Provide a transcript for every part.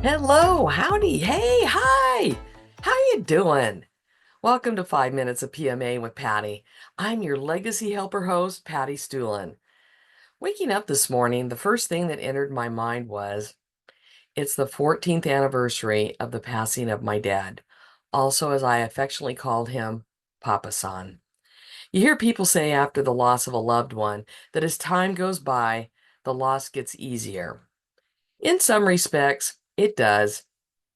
Hello, howdy, hey, hi. How you doing? Welcome to 5 Minutes of PMA with Patty. I'm your legacy helper host, Patty Stulin. Waking up this morning, the first thing that entered my mind was, it's the 14th anniversary of the passing of my dad, also as I affectionately called him, Papa San. You hear people say after the loss of a loved one that as time goes by, the loss gets easier. In some respects, it does.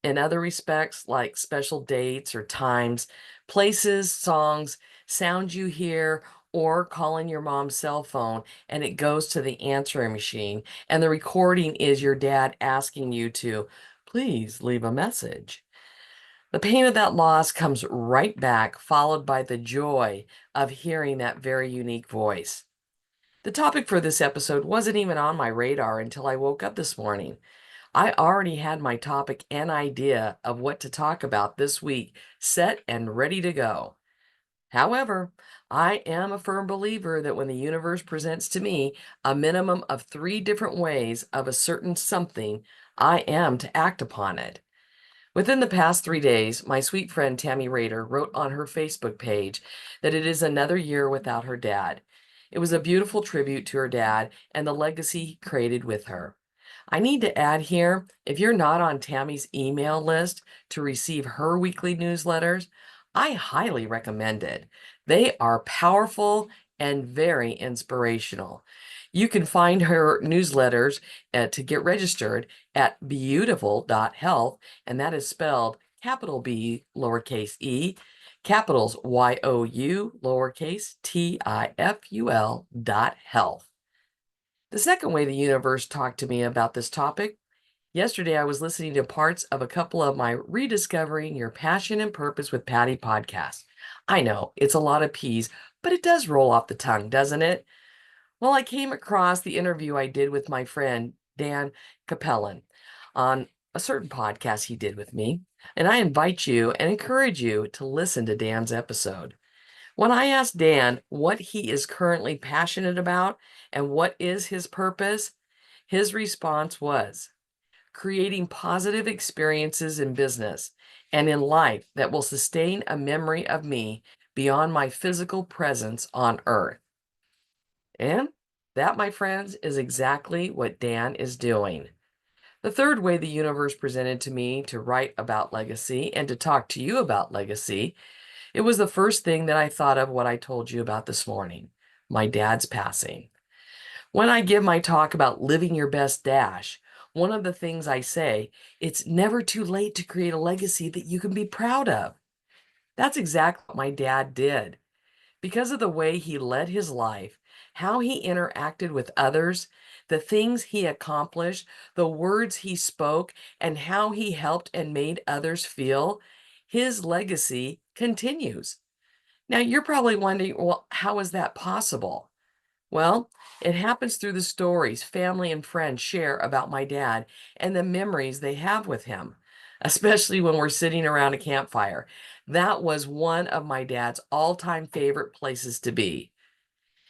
In other respects, like special dates or times, places, songs, sounds you hear, or calling your mom's cell phone and it goes to the answering machine, and the recording is your dad asking you to please leave a message. The pain of that loss comes right back, followed by the joy of hearing that very unique voice. The topic for this episode wasn't even on my radar until I woke up this morning. I already had my topic and idea of what to talk about this week set and ready to go. However, I am a firm believer that when the universe presents to me a minimum of three different ways of a certain something, I am to act upon it. Within the past 3 days, my sweet friend Tammy Rader wrote on her Facebook page that it is another year without her dad. It was a beautiful tribute to her dad and the legacy he created with her. I need to add here, if you're not on Tammy's email list to receive her weekly newsletters, I highly recommend it. They are powerful and very inspirational. You can find her newsletters to get registered at beautiful.health, and that is spelled capital B, lowercase e, capitals YOU, lowercase TIFUL.health. The second way the universe talked to me about this topic, yesterday I was listening to parts of a couple of my Rediscovering Your Passion and Purpose with Patty podcasts. I know it's a lot of P's, but it does roll off the tongue, doesn't it? Well, I came across the interview I did with my friend Dan Capellan on a certain podcast he did with me, and I invite you and encourage you to listen to Dan's episode. When I asked Dan what he is currently passionate about and what is his purpose, his response was creating positive experiences in business and in life that will sustain a memory of me beyond my physical presence on earth. And that, my friends, is exactly what Dan is doing. The third way the universe presented to me to write about legacy and to talk to you about legacy, it was the first thing that I thought of what I told you about this morning, my dad's passing. When I give my talk about living your best dash, one of the things I say, it's never too late to create a legacy that you can be proud of. That's exactly what my dad did. Because of the way he led his life, how he interacted with others, the things he accomplished, the words he spoke, and how he helped and made others feel, his legacy continues. Now, you're probably wondering, well, how is that possible? Well, it happens through the stories family and friends share about my dad and the memories they have with him, especially when we're sitting around a campfire. That was one of my dad's all-time favorite places to be.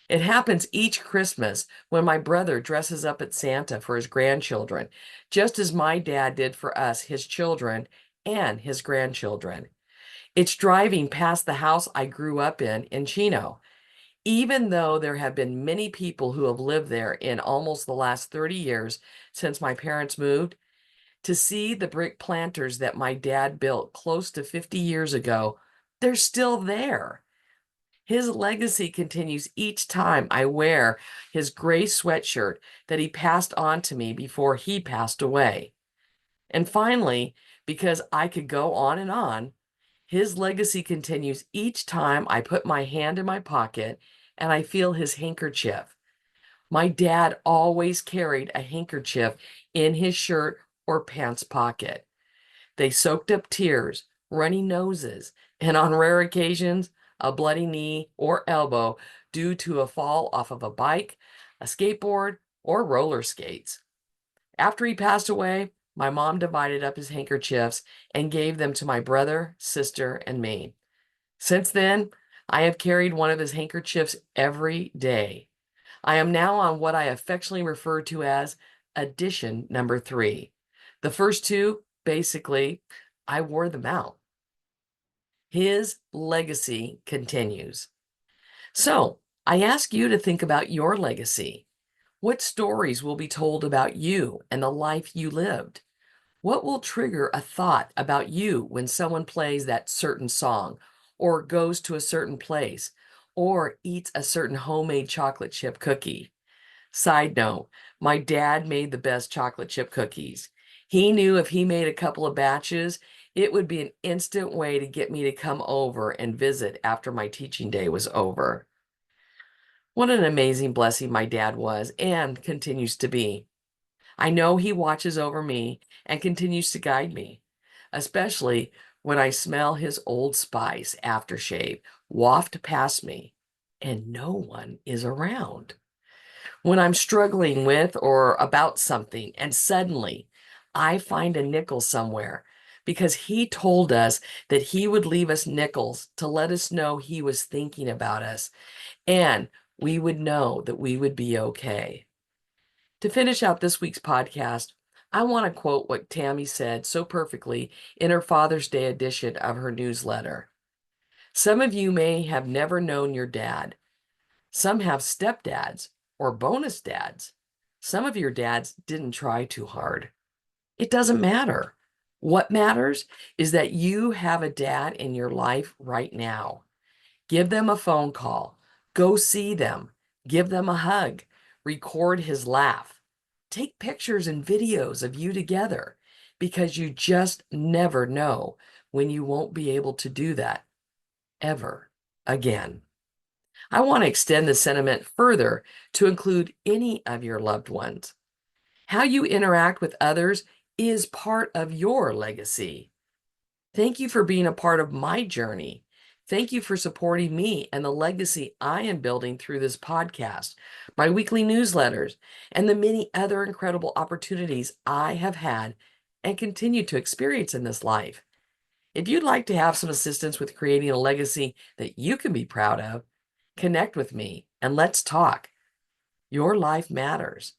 It happens each Christmas when my brother dresses up at Santa for his grandchildren, just as my dad did for us, his children, and his grandchildren. It's driving past the house I grew up in Chino. Even though there have been many people who have lived there in almost the last 30 years since my parents moved, to see the brick planters that my dad built close to 50 years ago, they're still there. His legacy continues each time I wear his gray sweatshirt that he passed on to me before he passed away. And finally, because I could go on and on, his legacy continues each time I put my hand in my pocket and I feel his handkerchief. My dad always carried a handkerchief in his shirt or pants pocket. They soaked up tears, runny noses, and on rare occasions, a bloody knee or elbow due to a fall off of a bike, a skateboard, or roller skates. After he passed away, my mom divided up his handkerchiefs and gave them to my brother, sister, and me. Since then, I have carried one of his handkerchiefs every day. I am now on what I affectionately refer to as edition number 3. The first two Basically, I wore them out. His legacy continues. So I ask you to think about your legacy. What stories will be told about you and the life you lived? What will trigger a thought about you when someone plays that certain song, or goes to a certain place, or eats a certain homemade chocolate chip cookie? Side note, my dad made the best chocolate chip cookies. He knew if he made a couple of batches, it would be an instant way to get me to come over and visit after my teaching day was over. What an amazing blessing my dad was and continues to be. I know he watches over me and continues to guide me, especially when I smell his Old Spice aftershave waft past me and no one is around. When I'm struggling with or about something and suddenly I find a nickel somewhere because he told us that he would leave us nickels to let us know he was thinking about us and we would know that we would be okay. To finish out this week's podcast, I want to quote what Tammy said so perfectly in her Father's Day edition of her newsletter. Some of you may have never known your dad. Some have stepdads or bonus dads. Some of your dads didn't try too hard. It doesn't matter. What matters is that you have a dad in your life right now. Give them a phone call. Go see them. Give them a hug. Record his laugh. Take pictures and videos of you together because you just never know when you won't be able to do that ever again. I want to extend the sentiment further to include any of your loved ones. How you interact with others is part of your legacy. Thank you for being a part of my journey. Thank you for supporting me and the legacy I am building through this podcast, my weekly newsletters, and the many other incredible opportunities I have had and continue to experience in this life. If you'd like to have some assistance with creating a legacy that you can be proud of, connect with me and let's talk. Your life matters.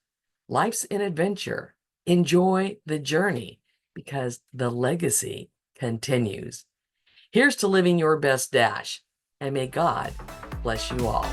Life's an adventure. Enjoy the journey because the legacy continues. Here's to living your best dash, and may God bless you all.